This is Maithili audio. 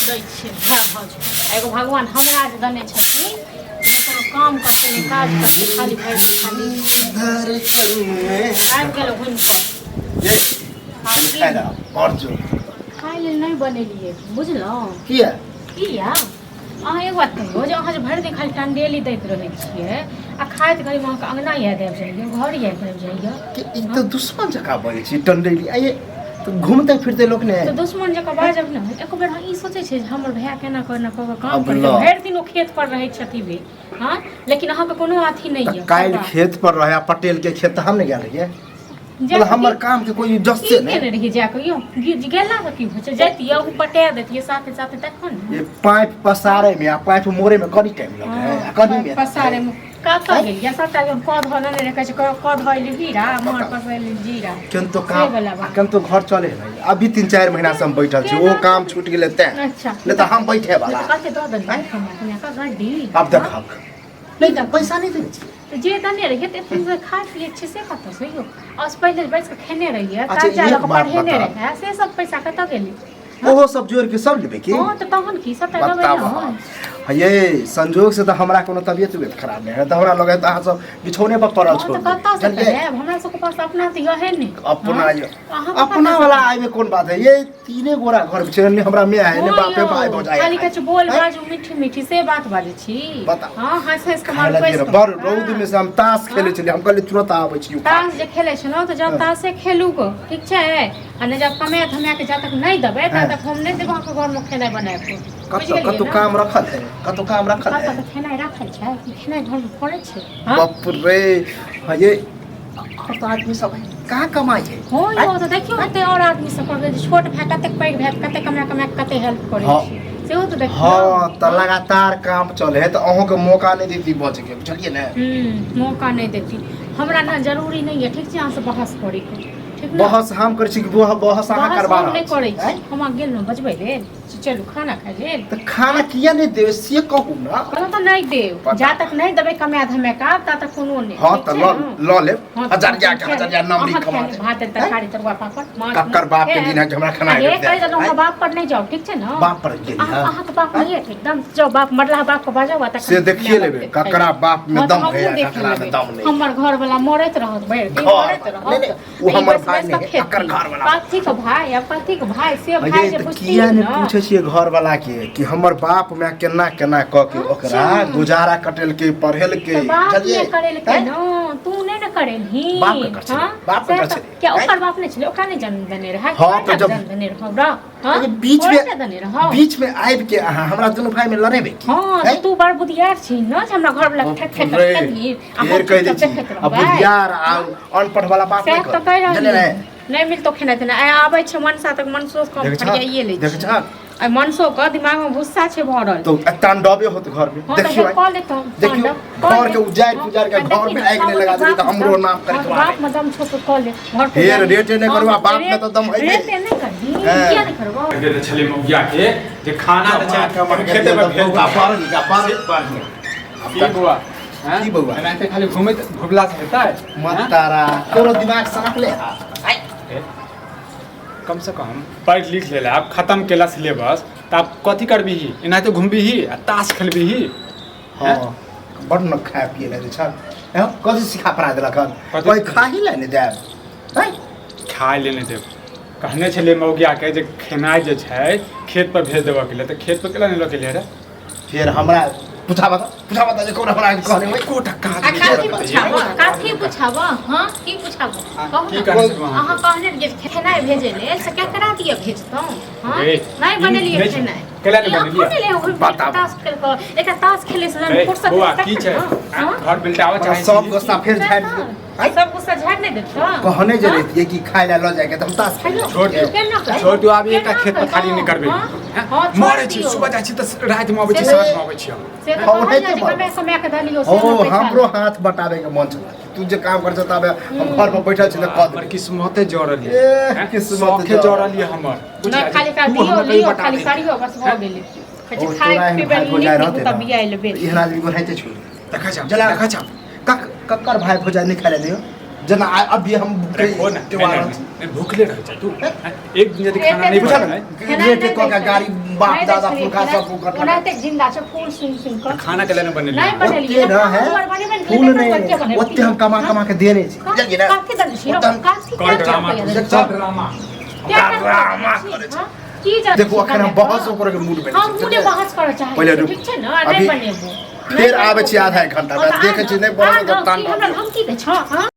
दै छियै भाय भौज एगो भगवान हमरा जे देने छथिन कोनो काम करते नहीं काज करते खाली भर दिन खाली आबि गेलो घुमि कऽ ये खाइ ला और जो खाइ लेल नहीं बनेलिए बुझलौं किया किया अहाँ एक बात कहियो जे अहाँ जे भरि दिन खाली टंडेली दैत रहै छियै आ खाइत घड़ी में अहाँके अंगना याद आबि जाइए घर याद आबि जाइए कि ई तो दुश्मन जका बोलै छी टंडेली आये तो घूमते फिरते लोग ने तो दुश्मन जकाँ बाजब न एक बेर ई सोचै छै जे हमर भाय केना करना काम करते भरि दिन ओ खेत पर रहै छथिन हां लेकिन अहाँके कोनो अथी नहीं है काल्हि खेत पर रहे पटेल के खेत हम ने गेल रहिए मतलब हमर काम के कोई जस से नहीं रही जाके यो गेला त की होछ जैतिए उ पटा देतिए साथे साथे तखन ये पाइप पसारे में आ पाइप मोरे में कनी टाइम लगे कनी में पसारे में का का गेल या सबटा कद हो नहीं रखे छै कद होइल हीरा मोर पसैल जीरा किंतु काम किंतु घर चले नहीं अभी 3-4 महीना से हम बैठल छी वो काम छूट गेले त अच्छा नहीं तो हम बैठे वाला कते दो दन कमा का गाड़ी अब देखब नहीं तो पैसा नहीं दे छी तो जे दने रहिए ते तुम खा लिए छे से कत से यो आज पहले बैठ के खेने रहिए अच्छा, काजा एक लग बात पढ़ेने बताओ। रहे से सब पैसा कत गेली ओहो सब जोड़ के सब लेबे की हां तो तहन की सब पैसा बताओ ये संजोग से तो हमरा कोनो तबियत खराब नहीं है तो हमरा लगे तो अहाँ सब बिछौने पर पड़ल तो छोड़ कत से है हमरा सब के पास अपना तो है नहीं अपना अपना वाला आए में कौन बात है ये तीने गोरा घर बिछने हमरा में है ने बापे भाई भौजाई खाली कछ बोल बाजू मीठी मीठी से बात बाजे छी बताओ हां हंस हंस के खाए मार लगे बड़ रौद में से हम ताश खेले छलिए हम कहले तुरंत आबै छी ताश जे खेले छ न तो जब ताश से खेलू गो ठीक छै आ ने जब कमे धमे के जब तक नहीं देबे तब तक हम नहीं देबो के घर में खेनाइ बनाए को कतो काम रखल है कतो काम रखल है खेनाइ रखल छै खेनाइ घर में पड़े छै बाप रे ये और तो आदमी सब कहाँ कमाई है हो यो तो देखियो कते और आदमी सब कर छोट भाई कते पैघ भाई कते कमा कते हेल्प करे छै से हो तो देखियो हां तो लगातार काम चले है तो अहों के मौका नहीं देती बच के बुझलिए ना मौका नहीं देती हमरा ना जरूरी नहीं है ठीक छै अहाँ से बहस करे के बहस हम कर छी बहस अहाँ करबा नहीं करे छी हम गेल न बजबै रे चलू खाना खाइ लेल तो खाना किया नहीं देवे से कहू ना कहू तो नहीं देव जा तक नहीं देबे कमा धमे का ता तक कोनो नहीं हां तो ल ले हजारिया के हजारिया नाम लिख कमा भात तरकारी तरुआ पापड़ माछ कक्कर बाप के दिन है हमरा खाना ये कह दलो हम बाप पर नहीं जाओ ठीक छै ना बाप पर गेली हां अहाँ के बाप नहीं है एकदम जाओ बाप मरला बाप को बाजो तक से देखिए लेबे ककरा बाप में दम है ककरा में दम नहीं हमर घर वाला मरैत रहत भैर दिन मरैत रहत वो हमर भाई नहीं ककर घर वाला पाथी के भाई अब पाथी के भाई से भाई जे पूछती किया ने पूछे छिए घर वाला के कि हमर बाप में केना केना क के ओकरा गुजारा कटेल के पढ़ेल के चलिए करेल के न तू नहीं न करेलही बाप कर छै बाप कर छै क्या ओकर बाप नहीं छले ओकरा नहीं जन्म देने रहा हां तो जब जन्म देने रहो रा हां बीच में आइब के अहाँ हमरा दुनु भाई में लड़ेबे की हां तू बड़ बुधियार छी न हमरा घर वाला ठक ठक करती आ कह दे छी अब बुधियार आ अनपढ़ वाला बाप नहीं नहीं मिलतो खेना तेना आबै छै मनसा तक मनसो कम फरियाइए ले देख छ आ मनसो के दिमाग में गुस्सा छै भरल तो तांडवे होत घर में देखियो देखियो घर के उजाड़ पुजार के घर में आग नहीं लगा दे तो हमरो नाम करके बाप में दम छोट कॉल ले घर पे फेर रेट नहीं करवा बाप में तो दम है रेट नहीं करबी किया नहीं करबो दे छले मौगिया के जे खाना त चाहे खेते में भेज बापर की बापर की बुआ की बउआ एनाते खाली घुमला से हेता मत तारा तोरो दिमाग साफ ले कम से कम पढ़ लिख ले आप खत्म केला सिलेबस त आप कथि करबी ही एनाते घुमबी ही आ ताश खेलबी ही हां बड़ न खा पिए ले छ कथि सिखा पड़ा देलक कोई खा ही ले ने दे हैं खाए लेने देब कहने छले मौगिया के जे खेनाइ जे छै खेत पर भेज देबा के लिए त खेत पर केला नहीं लके ले रे फिर हमरा पूछा बता जे कोन हमरा कहने में को टक्का काफी पूछाबो हां की पूछाबो की कहै छै अहाँ कहने जे खेनाइ भेजे ले से केकरा दिए भेजतौ हां नहीं बनेलिए खेनाइ केला नहीं बनेलिए बता ताश खेल को एक ताश खेले से फुर्सत बुआ की छै घर बिल्टावा चाहे सब गुस्सा फिर झाड़ सब गुस्सा झाड़ नहीं देछो कहने जे रहती कि खाए ला ल जाके तुम ताश खेल छोटू आब एकटा खेत पर खाली नहीं करबे मरे छी सुबह जाइ छी त रात में आबै छी साँझ में आबै छी से तो समय के दलियो से ओ हमरो हाथ बटावे के मन छला तू जे काम कर छता हम घर में बैठल छी त कद पर किस्मते जोड़ल है किस्मत के जोड़ल है हमर ना खाली का दियो लियो खाली करियो बस हो गेलै कछ खाए पीबे नहीं तब भी आइल बे इहन आदमी को रहते छोड़ देखा जा जला देखा जा कक्कर भाई भोजा नहीं खा ले जना अभी हम नहीं भूखले रह जा तू एक दिन यदि खाना नहीं बुझल बना रेट क का गाड़ी बाप दादा पुरखा सब कर ओनाते जिंदा छ फूल सुन कर खाना के लिए बने नहीं बनेली ओते न है फूल नहीं ओते हम कमा के देने छी बुझल ना काके दन छी काके कर ड्रामा ड्रामा ड्रामा करे छ देखो अखन हम बहस ओकर के मूड में हम मुने बहस कर चाहे पहिले रुक। ठीक छै न नहीं बनेबो फिर आबै छी आधा एक घंटा बाद देखै छी नहीं बनल त तान हमरा हम की दे छ हां